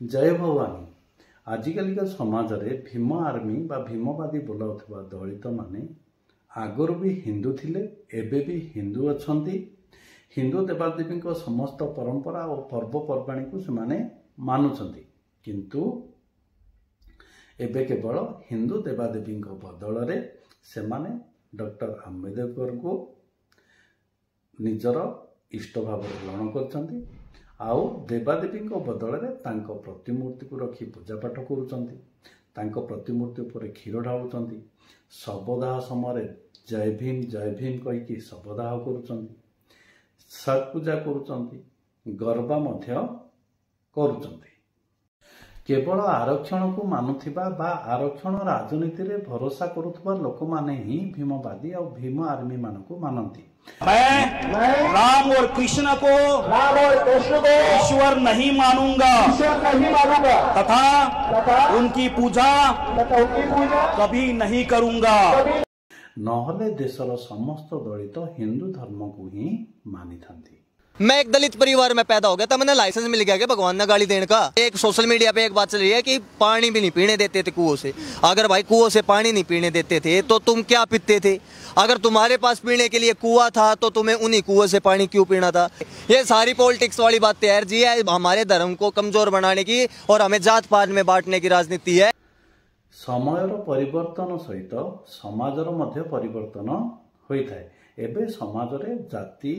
जय भवानी। आजिकालिका समाज रे भीम आर्मी बा भीमवादी बोलाउथबा दलित माने आगर भी हिंदू थिले, एबे भी हिंदू अछंती। हिंदू देवादेवी समस्त परंपरा और पर्वपर्वाणी को सेमाने मानुछंती, किंतु एबे केवल हिंदू देवादेवी बदल रे सेमाने डॉक्टर आंबेडकर को निजर इष्ट भाव ग्रहण करछंती। आउ देवादेवी बदल में प्रतिमूर्ति को रखी पूजापाठ करुँच, प्रतिमूर्ति उपर क्षीर ढालुंट, शवदाह समय जय भीम कहीकि शवदाह करुँच, छठ पूजा करुँच, गरबा करुँच। केवल आरक्षण को मानुथिबा बा आरक्षण राजनीति रे भरोसा करुथबा लोक माने ही भीमवादी और भीम आर्मी मान को मानती। मैं राम और कृष्ण को ईश्वर नहीं मानूंगा तथा उनकी पूजा कभी नहीं करूंगा। नहले देशर समस्त दलित हिंदू धर्म को ही मानी थांती। मैं एक दलित परिवार में पैदा हो गया था, मैंने लाइसेंस मिल गया कि भगवान ने गाली देने का। एक सोशल मीडिया पे एक बात चल रही है कि पानी भी नहीं पीने देते थे कुओं से। अगर भाई कुओं से पानी नहीं पीने देते थे तो तुम क्या पीते थे? अगर तुम्हारे पास पीने के लिए कुआं था तो तुम्हें उन्हीं कुओं से पानी क्यों पीना था? ये सारी पॉलिटिक्स वाली बात तैयार जी है, हमारे धर्म को कमजोर बनाने की और हमें जात पात में बांटने की राजनीति है। समयर परिवर्तन सहित समाजर मध्य परिवर्तन होता है। एबे समाज रे जाति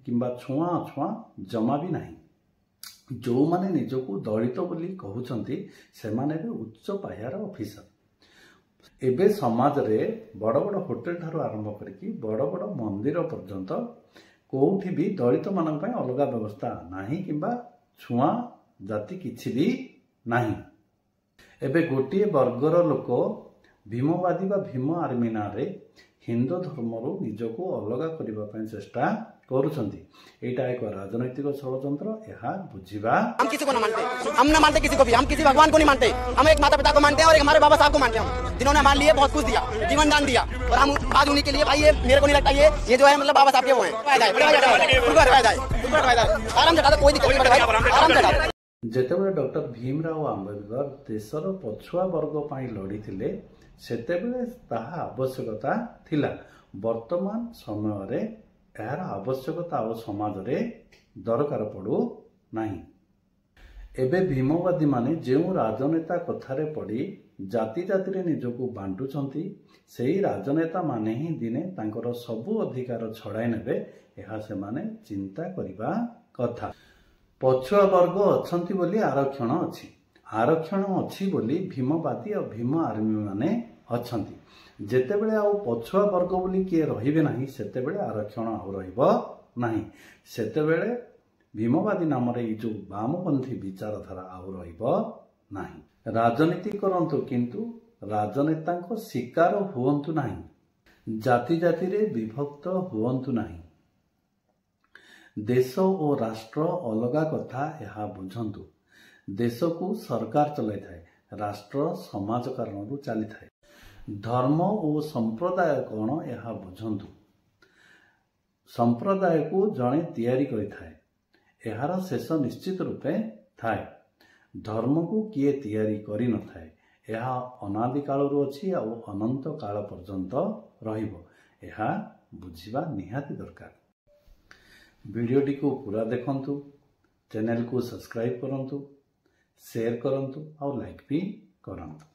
किंबा छुआ अछुआ जमा भी नहीं। जो माने निजको दलित बोली कहउछंती सेमाने भी उच्च पाह्यार ऑफिसर। एबे समाज रे बड़ बड़ होटल ठारो आरंभ करके बड़ बड़ मंदिर पर्यंत कोठी भी दलित मानक पय अलग व्यवस्था नाही किंबा छुआ जाति किछि भी नाही। एबे गोटिए वर्गर लोक भीमवादी बा भीम आर्मी नारे हिंदू धर्मरू निजको अलग करने चेष्टा करुछंती। एटा एक राजनैतिक षड़यंत्र। यह बुझिबा हम किसी को न मानते, हम न मानते किसी को भी, हम किसी भगवान को नहीं मानते। हम एक माता पिता को मानते हैं और एक हमारे बाबा साहब को मानते हैं, जिन्होंने हमारे लिए बहुत कुछ दिया, जीवन दान दिया। और हम आज उन्हीं के लिए भाई, ये मेरे को नहीं लगता ये जो है मतलब बाबा साहब के वो है। आराम से कोई दिक्कत नहीं, आराम से। जेतेबेले डॉक्टर भीमराव आंबेडकर देशर पछुआ वर्ग पाई लड़ीथिले सेतेबेले ताहा आवश्यकता थिला। वर्तमान समय रे यार आवश्यकता और समाज रे दरकार पड़ू नाही। एबे भीमवादी माने जो राजनेता कथारे पड़ी जाति जाति रे निजको बांटुछंती, सेही राजनेता माने ही दिने तांकर सबु अधिकार छड़ाई नेबे, एहा से माने चिंता करिबा कथा। पछुआ वर्ग अछंती बोली आरक्षण अछि, आरक्षण अछि बोली भीमवादी और भीम आर्मी माने अछंती। जेतेबेले आउ पछुआ वर्ग बोली किए रहिबे नाही, सेतेबेले आरक्षण आउ रहिबो नाही। सेतेबेले भीमवादी नाम रे जो वामपंथी विचारधारा आउ रहिबो नाही। राजनीति करंतु किंतु राजनेतांको शिकार हुवंतु नाही, जाति जाति रे विभक्त हुवंतु नाही। देश और राष्ट्र अलगा कथा यह बुझंतु। देश को सरकार चलाई थाए, राष्ट्र समाज कारण चली थाए। धर्म और संप्रदाय कौन यह बुझंतु। संप्रदाय को जड़े तैयारी करि थाए, एहार शेष निश्चित रूपे थाए। धर्म को किए तैयारी करि न थाए, यह अनादि कालरू अछि और अनंत काल पर्यंत रहिबो। यह बुझिबा निहाती दरकार। वीडियोटी को पूरा देखंतु, चैनल को सब्सक्राइब करंतु, शेयर करंतु और लाइक भी करंतु।